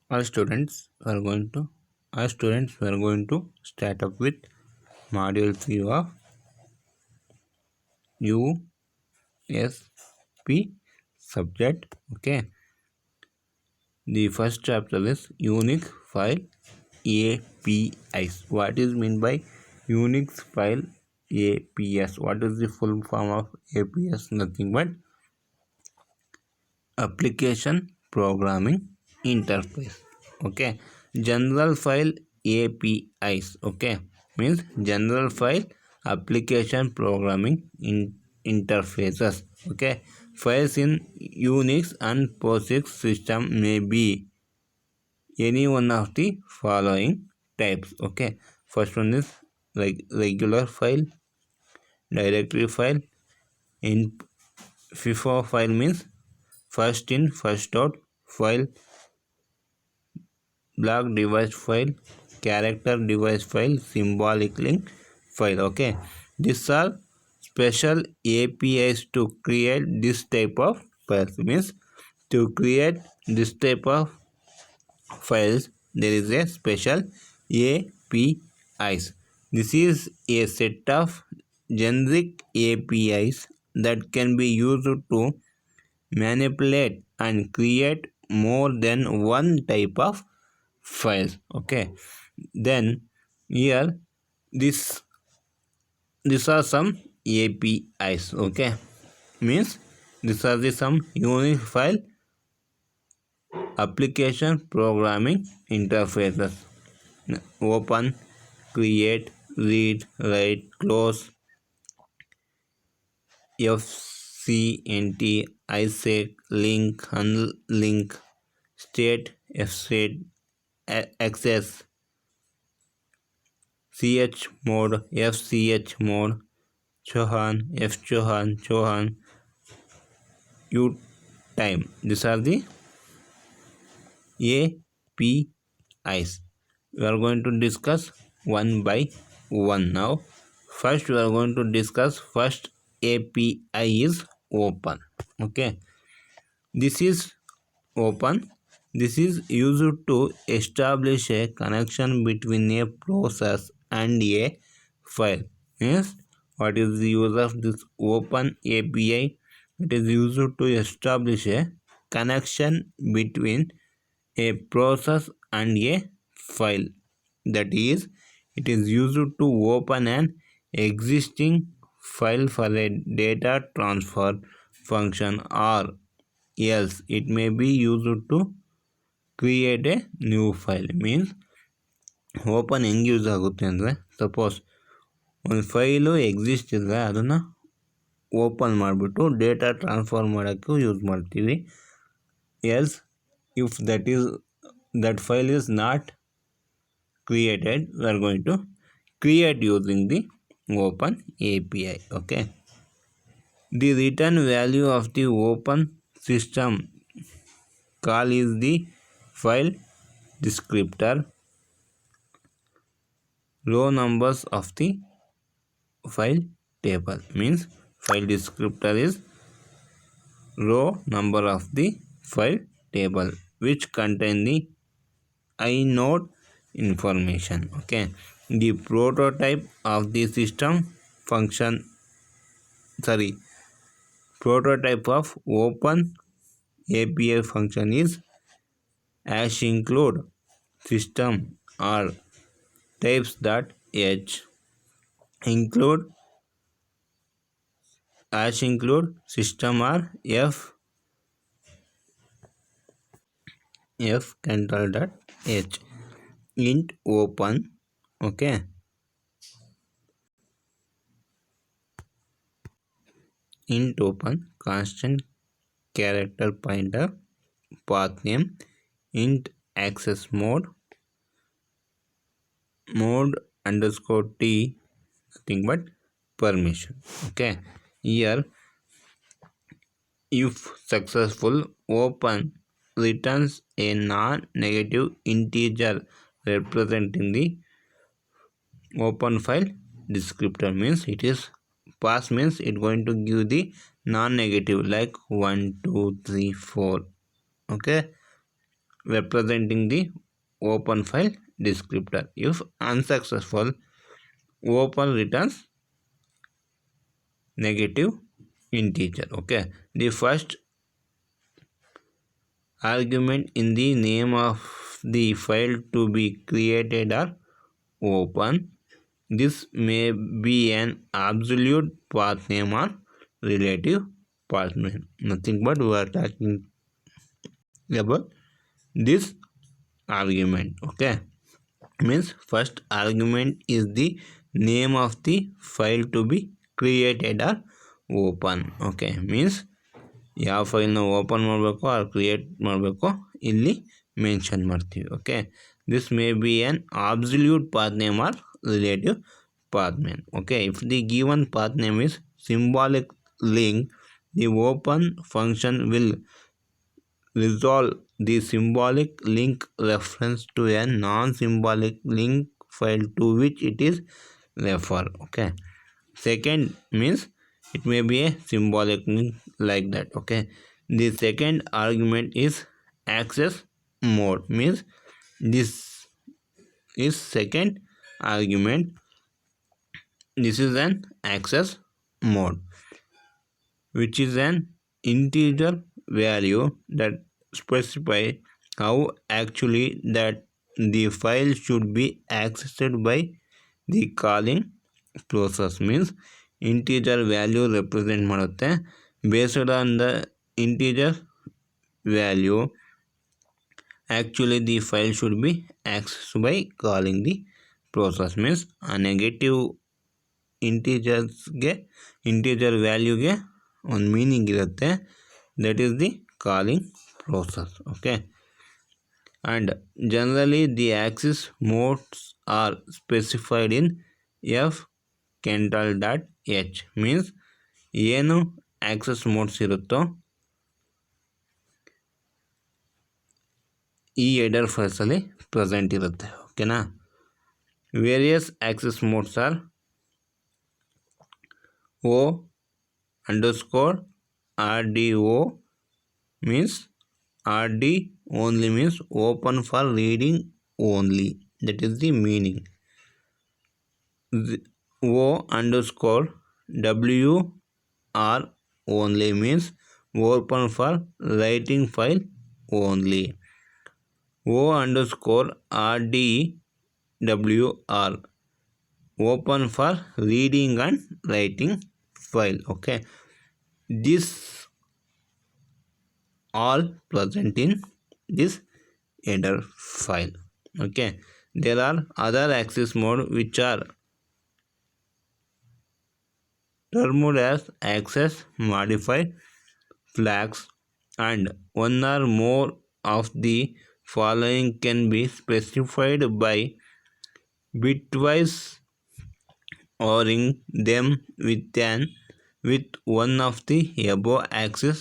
All students are going to start up with module 3 of USP subject. Okay, the first chapter is Unix file APIs. What is meant by Unix file APIs? What is the full form of APIs? Nothing but application programming interface. Okay, general file APIs. Okay, means general file application programming interfaces. Okay, files in Unix and POSIX system may be any one of the following types. Okay, first one is like regular file, directory file. In FIFO file means first in first out file, block device file, character device file, symbolic link file. Okay, these are special APIs to create this type of files. Means to create this type of files there is a special APIs. This is a set of generic APIs that can be used to manipulate and create more than one type of files. Okay, then here this these are some APIs. Okay, means these are the some unique file application programming interfaces. Open, create, read, write, close, FCNT, ISEC, link, unlink, state, fstate, access, ch mode, fch mode, Chohan, Chohan, U time. These are the APIs. We are going to discuss one by one now. First, we are going to discuss first API is open. Okay, this is open. This is used to establish a connection between a process and a file. Yes, what is the use of this open API? It is used to establish a connection between a process and a file. That is, it is used to open an existing file for a data transfer function, or else it may be used to create a new file. Means open ಹೆಂಗೆ use ಆಗುತ್ತೆ ಅಂದರೆ, suppose ಒಂದು file exist ಇದ್ದರೆ ಅದನ್ನು open ಮಾಡಿಬಿಟ್ಟು data transfer ಮಾಡೋಕ್ಕೂ use ಮಾಡ್ತೀವಿ. Else if that file is not created, we are going to create using the open API. Okay, the return value of the open system call is the file descriptor. Row numbers of the file table means file descriptor is row number of the file table which contain the inode information. Okay, the prototype of the system function, prototype of open API function is hash include system or types.h. include hash include system or f control.h. int open. Okay, int open constant character pointer path name int access mode underscore t, nothing but permission. Okay, here if successful open returns a non-negative integer representing the open file descriptor. Means it is pass, means it going to give the non-negative like 1 2 3 4. Okay, representing the open file descriptor. If unsuccessful, open returns negative integer. Okay, the first argument in the name of the file to be created are open. This may be an absolute path name or relative path name. Nothing but we are talking about this argument. Okay, means first argument is the name of the file to be created or open. Okay, means ಯಾವ ಫೈಲ್ನ open ಮಾಡಬೇಕು or create ಮಾಡಬೇಕು ಇಲ್ಲಿ mention ಮಾಡ್ತೀವಿ. Okay, this may be an absolute path name or relative path name. Okay, if the given path name is symbolic link, the open function will resolve the symbolic link reference to a non-symbolic link file to which it is refer. Okay, second means it may be a symbolic link like that. Okay, the second argument is access mode, means this is second argument. This is an access mode, which is an integer value that specifies how actually that the file should be accessed by the calling process. Means integer value represent ಮಾಡುತ್ತೆ. Based on the integer value, actually the file should be accessed by calling the process. Means a negative integer ವ್ಯಾಲ್ಯೂಗೆ ಒಂದು meaning ಇರುತ್ತೆ, that is the calling process. Okay, and generally the access modes are specified in F control dot H. Means ಏನು access modes ಇರುತ್ತೋ ಈ header ಫೈಲ್ಸಲ್ಲಿ present ಇರುತ್ತೆ. ಓಕೆನಾ, various access modes are O underscore RDO, means RD only means open for reading only, that is the meaning. O underscore WR only means open for writing file only. O underscore RDWR open for reading and writing file. Okay, this all present in this header file. Okay, there are other access mode which are termed as access modified flags, and one or more of the following can be specified by bitwise ordering them with one of the above access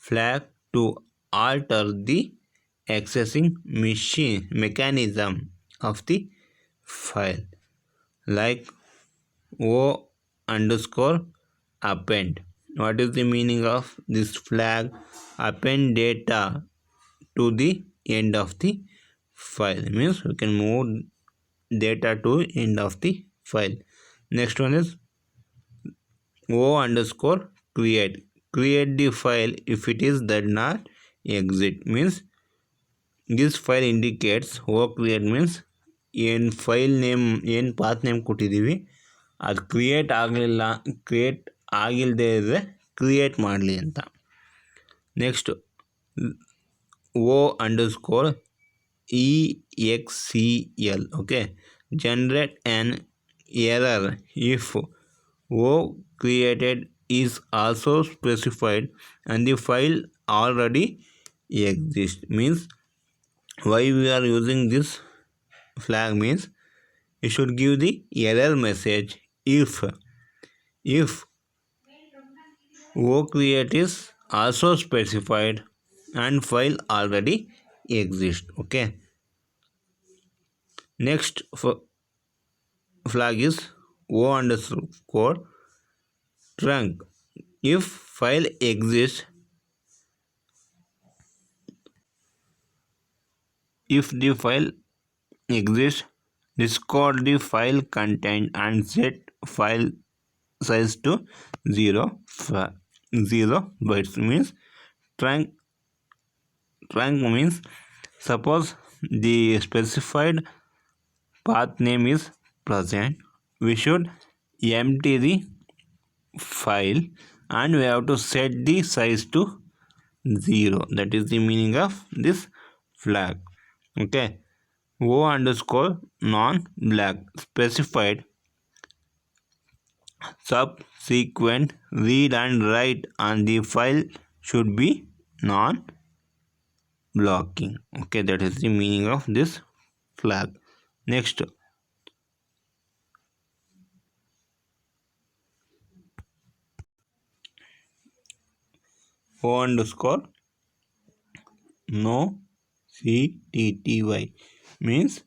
flag to alter the accessing mechanism of the file, like O underscore append. What is the meaning of this flag? Append data to the end of the file, means we can move data to end of the file. Next one is O underscore create the file if it is that not exit. Means this file indicates O create means ಏನು file name ಏನು path name ಕೊಟ್ಟಿದ್ದೀವಿ ಅದು create ಆಗಿಲ್ಲದೆ ಇದ್ದರೆ create ಮಾಡಲಿ ಅಂತ. Next O underscore EXCL. Okay, generate an error if O created is also specified and the file already exists. Means why we are using this flag means it should give the error message if O create is also specified and file already exists. Okay, next flag is O underscore trunk. If file exists If the file exists, discard the file content and set file size to 0 bytes. Means trunk means suppose the specified path name is present, we should empty the file and we have to set the size to 0. That is the meaning of this flag. Okay. O underscore non black specified subsequent read and write on the file should be non blocking. Okay, that is the meaning of this flag. Next, O underscore no ctty means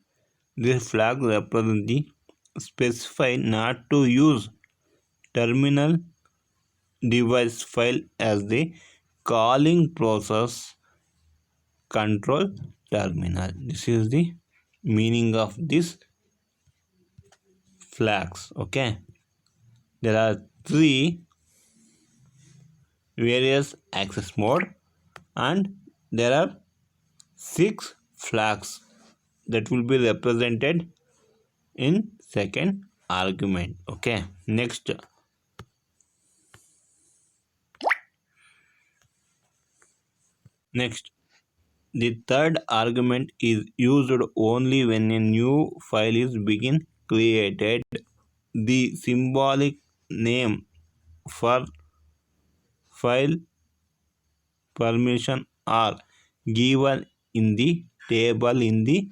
this flag represents the specify not to use terminal device file as the calling process control terminal. This is the meaning of this flags. Okay, there are three various access mode and there are 6 flags that will be represented in second argument. Okay, next the third argument is used only when a new file is being created. The symbolic name for file permission are given in the table in the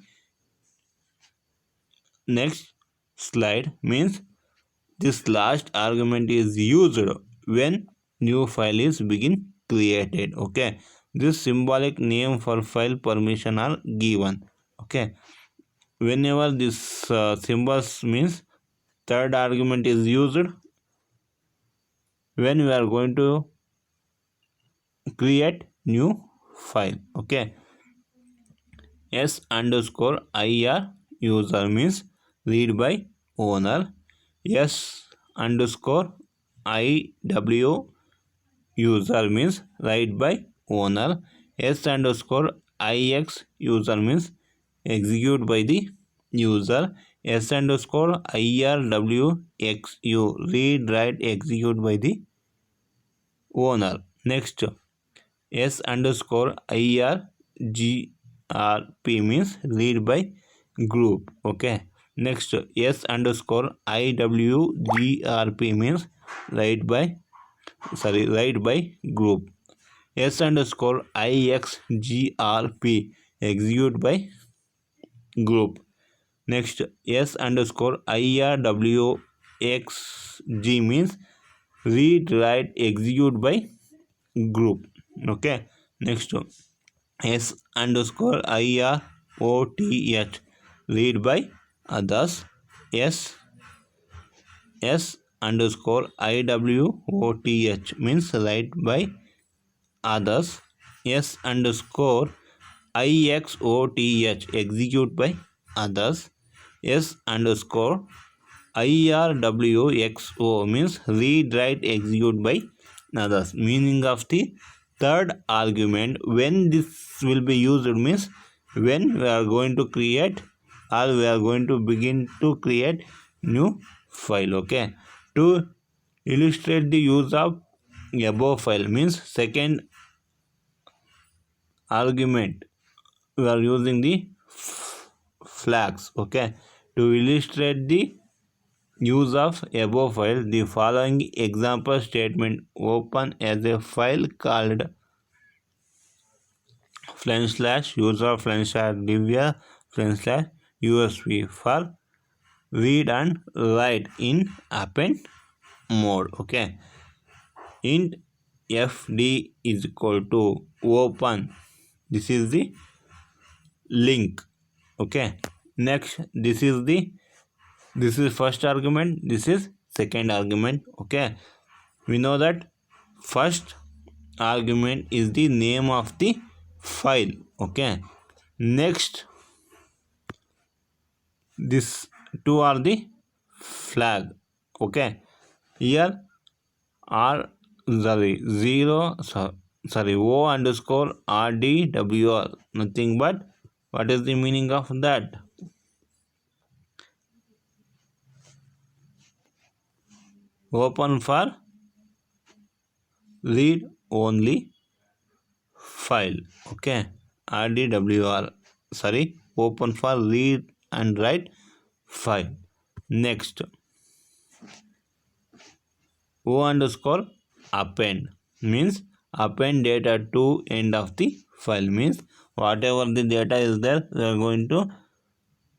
next slide. Means this last argument is used when new file is being created. Okay, this symbolic name for file permission are given. Okay, whenever this symbols means third argument is used when we are going to create new file. Okay, s underscore ir user means read by owner. S underscore iw user means write by owner. S underscore ix user means execute by the user. S underscore irwxu read write execute by the owner. Next, s underscore irgrp means read by group. Okay, next s underscore iwgrp means write by group. S underscore ixgrp execute by group. Next, s underscore irwxg means read write execute by group. Okay, next s underscore iroth read by others. S underscore iwoth means write by others. S underscore ixoth execute by others. S underscore irwxo means read write execute by others. Meaning of the third argument when this will be used means when we are going to create or we are going to begin to create new file. Okay, to illustrate the use of above file means second argument we are using the flags. Okay, to illustrate the use of above file, the following example statement open as a file called /user/divya/usb for read and write in append mode. Okay, int fd is equal to open. This is the link. Okay, next this is first argument, this is second argument. Okay, we know that first argument is the name of the file. Okay, next This two are the flag. Okay, here R O underscore RDWR, nothing but what is the meaning of that? Open for read only file. Okay, RDWR, open for read and write file. Next, O underscore append means append data to end of the file, means whatever the data is there, we are going to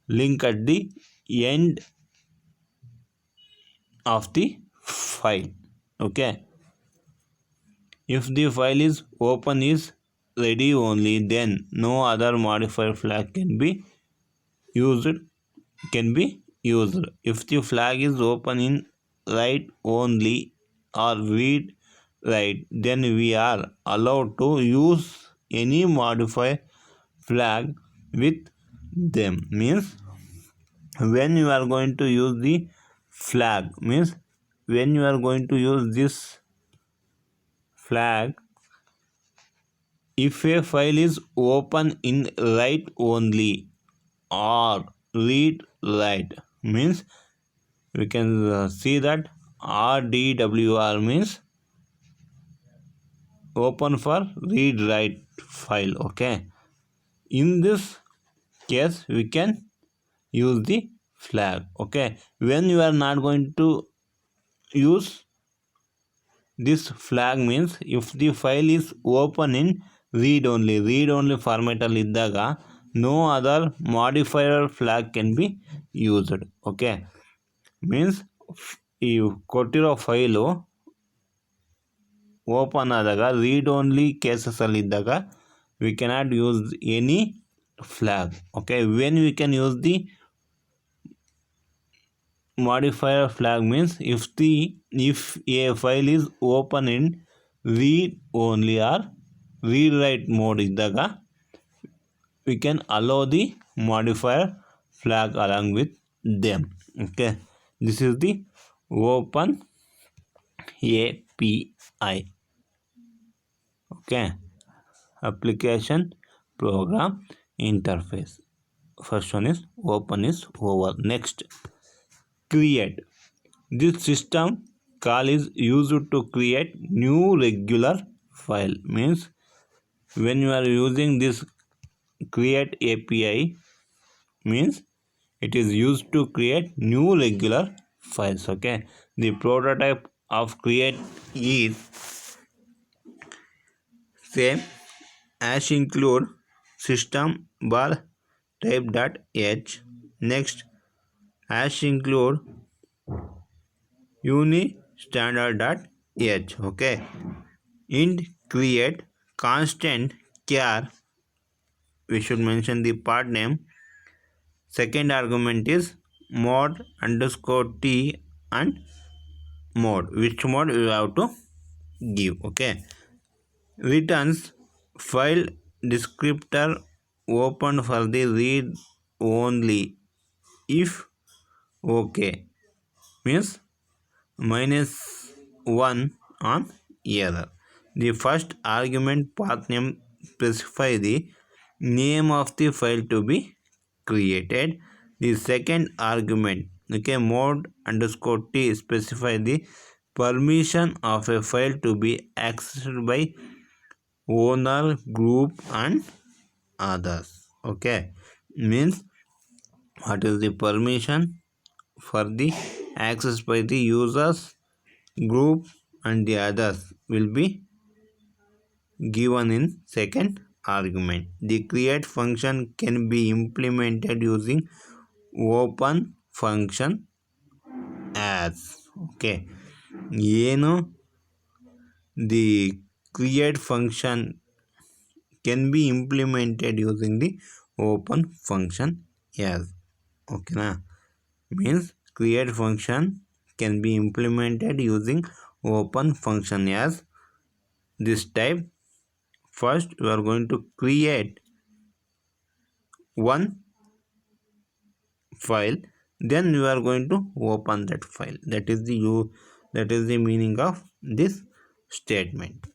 link at the end of the file. Okay, if the file is open is ready only, then no other modifier flag can be used. If the flag is open in write only or read write, then we are allowed to use any modifier flag with them. Means when you are going to use the flag, means when you are going to use this flag, if a file is open in write only or read write, means we can see that RDWR means open for read write file. Okay, in this case we can use the flag. Okay, when you are not going to use this flag, means if the file is open in read only format ಅಲ್ಲಿ ಇದ್ದಾಗ no other modifier flag can be used. Okay, means ಈ ಕೊಟ್ಟಿರೋ file open ಆದಾಗ read only ಕೇಸಸಲ್ಲಿ ಇದ್ದಾಗ we cannot use any flag. Okay, when we can use the modifier flag means if a file is open in read only or read write mode iddaga, we can allow the modifier flag along with them. Okay, this is the open API. Okay, application program interface. First one is open is over. Next, create. This system call is used to create new regular file. Means when you are using this create API, means it is used to create new regular files. Okay, the prototype of create is same as include system bar type.h. Next, hash include unistandard.h. Okay, int create constant char, we should mention the part name. Second argument is mod underscore t and mode, which mode you have to give. Okay, returns file descriptor open for the read only if okay, means -1 on error. The first argument path name specify the name of the file to be created. The second argument, okay, mode underscore t specify the permission of a file to be accessed by owner, group and others. Okay, means what is the permission for the access by the users, group and the others will be given in second argument. The create function can be implemented using open function as. Okay, ಏನು the create function can be implemented using the open function as. Okay na, means create function can be implemented using open function as this type. First we are going to create one file, then you are going to open that file. That is the meaning of this statement.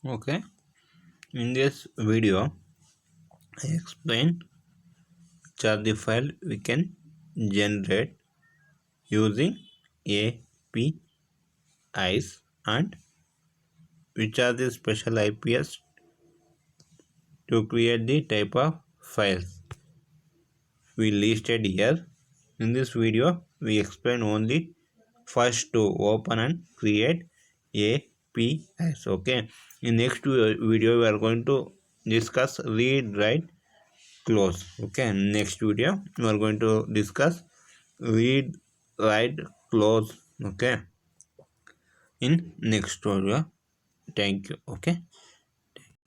Okay, in this video I explain which are the file we can generate using APIs and which are the special IPs to create the type of files we listed here. In this video we explain only first to open and create APIs. Okay, in next video we are going to discuss read, write, close. Okay, next video we are going to discuss read, write, close. Okay, in next video. Thank you. Okay.